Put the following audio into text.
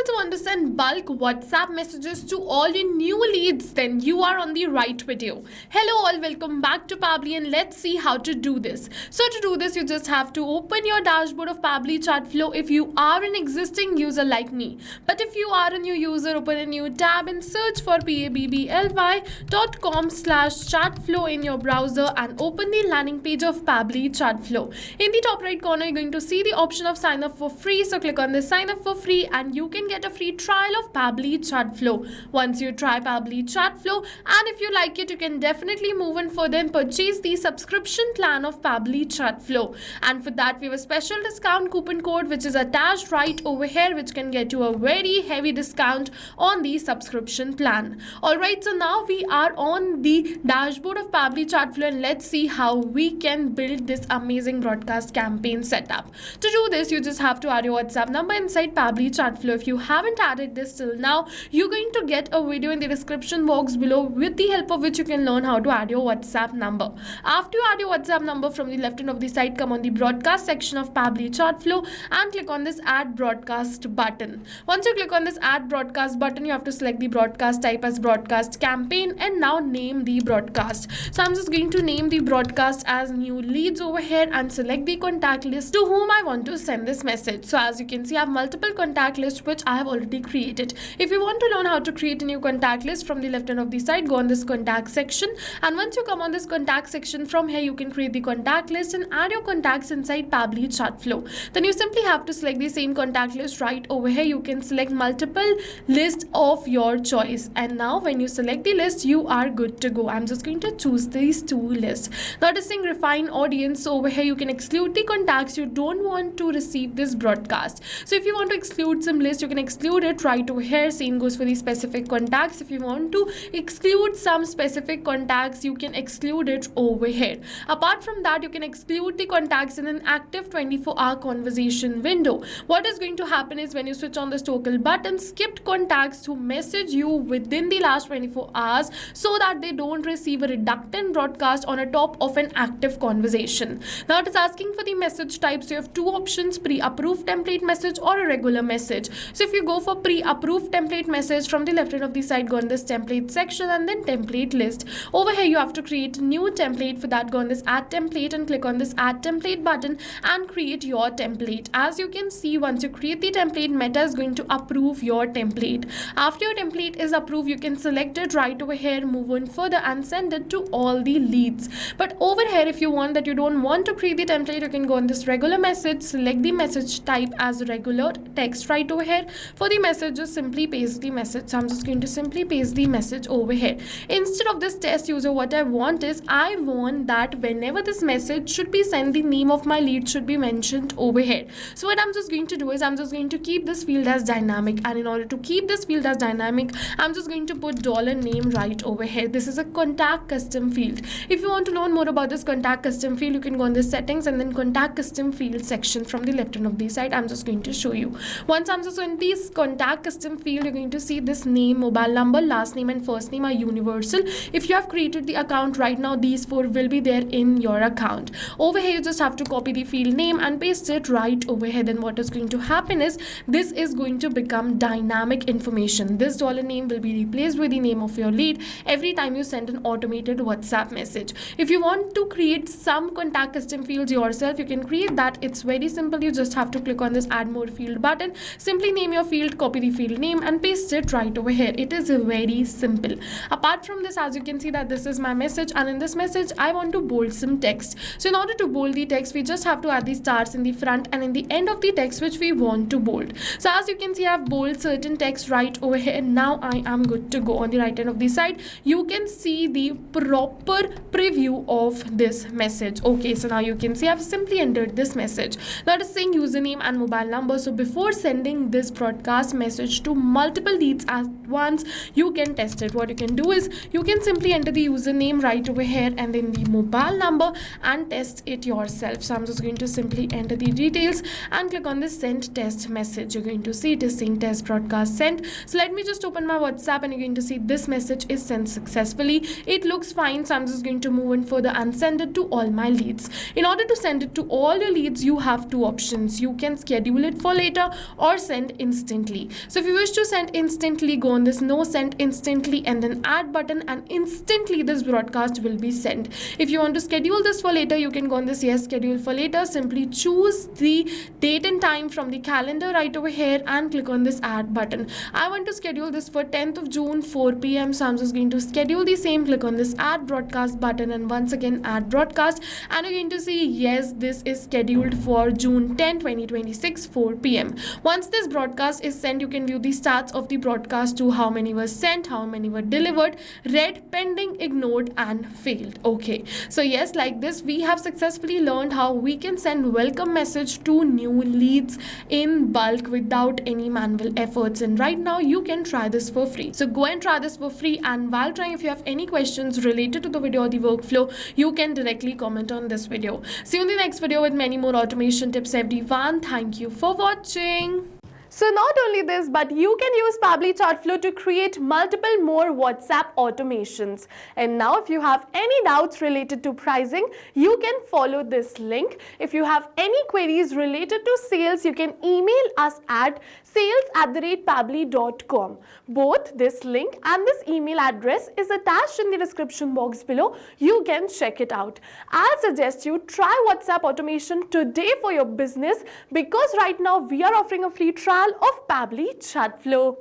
also want to send bulk WhatsApp messages to all your new leads, then you are on the right video. Hello all, welcome back to Pabbly and let's see how to do this. So to do this, you just have to open your dashboard of Pabbly Chatflow if you are an existing user like me. But if you are a new user, open a new tab and search for pabbly.com/chatflow in your browser and open the landing page of Pabbly Chatflow. In the top right corner, you're going to see the option of sign up for free. So click on this sign up for free and you can get a free trial of Pabbly Chatflow. Once you try Pabbly Chatflow and if you like it, you can definitely move on further and purchase the subscription plan of Pabbly Chatflow. And for that, we have a special discount coupon code which is attached right over here, which can get you a very heavy discount on the subscription plan. Alright, so now we are on the dashboard of Pabbly Chatflow and let's see how we can build this amazing broadcast campaign setup. To do this, you just have to add your WhatsApp number inside Pabbly Chatflow. If you haven't added this till now, you're going to get a video in the description box below with the help of which you can learn how to add your WhatsApp number. After you add your WhatsApp number, from the left end of the side, come on the broadcast section of Pabbly Chatflow and click on this add broadcast button. Once you click on this add broadcast button, you have to select the broadcast type as broadcast campaign and now name the broadcast. So I'm just going to name the broadcast as new leads over here and select the contact list to whom I want to send this message. So as you can see, I have multiple contact lists which I have already created. If you want to learn how to create a new contact list, from the left hand of the side, go on this contact section, and once you come on this contact section, from here you can create the contact list and add your contacts inside Pabbly Chatflow. Then you simply have to select the same contact list right over here. You can select multiple lists of your choice, and now when you select the list, you are good to go. I'm just going to choose these two lists. Noticing refine audience, so over here you can exclude the contacts you don't want to receive this broadcast. So if you want to exclude some list, you can exclude it right over here. Same goes for the specific contacts. If you want to exclude some specific contacts, you can exclude it over here. Apart from that, you can exclude the contacts in an active 24-hour conversation window. What is going to happen is when you switch on this toggle button, skipped contacts who message you within the last 24 hours so that they don't receive a reductant broadcast on a top of an active conversation. Now it is asking for the message type. So you have two options, pre-approved template message or a regular message. So if you go for pre-approved template message, from the left hand of the side, go on this template section and then template list. Over here you have to create a new template. For that, go on this add template and click on this add template button and create your template. As you can see, once you create the template, Meta is going to approve your template. After your template is approved, you can select it right over here, move on further and send it to all the leads. But over here, if you want that you don't want to create the template, you can go on this regular message, select the message type as regular text right over here. For the message, just simply paste the message. So I'm just going to simply paste the message over here. Instead of this test user, what I want is, I want that whenever this message should be sent, the name of my lead should be mentioned over here. So what I'm just going to do is, I'm just going to keep this field as dynamic, and in order to keep this field as dynamic, I'm just going to put $name right over here. This is a contact custom field. If you want to learn more about this contact custom field, you can go on the settings and then contact custom field section. From the left hand of the side, I'm just going to show you. Once I'm just on this contact custom field, you're going to see this name, mobile number, last name and first name are universal. If you have created the account right now, these four will be there in your account. Over here, you just have to copy the field name and paste it right over here. Then what is going to happen is, this is going to become dynamic information. This $name will be replaced with the name of your lead every time you send an automated WhatsApp message. If you want to create some contact custom fields yourself, you can create that. It's very simple. You just have to click on this add more field button, simply name your field, copy the field name and paste it right over here. It is very simple. Apart from this, as you can see that this is my message, and in this message I want to bold some text. So in order to bold the text, we just have to add the stars in the front and in the end of the text which we want to bold. So as you can see, I have bold certain text right over here. Now I am good to go. On the right hand of the side, you can see the proper preview of this message. Okay, so now you can see I've simply entered this message. Now it is saying username and mobile number. So before sending this broadcast message to multiple leads at once, you can test it. What you can do is, you can simply enter the username right over here and then the mobile number and test it yourself. So I'm just going to simply enter the details and click on this send test message. You're going to see it is saying test broadcast sent. So let me just open my WhatsApp and you're going to see this message is sent successfully. It looks fine. So I'm just going to move in further and send it to all my leads. In order to send it to all your leads, you have two options. You can schedule it for later or send instantly. So if you wish to send instantly, go on this no send instantly and then add button, and instantly this broadcast will be sent. If you want to schedule this for later, you can go on this yes schedule for later. Simply choose the date and time from the calendar right over here and click on this add button. I want to schedule this for 10th of June 4 p.m. so I'm just going to schedule the same. Click on this add broadcast button and once again add broadcast, and you're going to see yes, this is scheduled for June 10, 2026 4 p.m. Once this broadcast is sent, you can view the stats of the broadcast to how many were sent, how many were delivered, read, pending, ignored and failed. Okay, so yes, like this we have successfully learned how we can send welcome message to new leads in bulk without any manual efforts, and right now you can try this for free. So go and try this for free, and while trying, if you have any questions related to the video or the workflow, you can directly comment on this video. See you in the next video with many more automation tips, everyone. Thank you for watching. So not only this, but you can use Pabbly Chatflow to create multiple more WhatsApp automations. And now if you have any doubts related to pricing, you can follow this link. If you have any queries related to sales, you can email us at sales@pabbly.com. Both this link and this email address is attached in the description box below. You can check it out. I'll suggest you try WhatsApp automation today for your business, because right now we are offering a free trial of Pabbly Chatflow.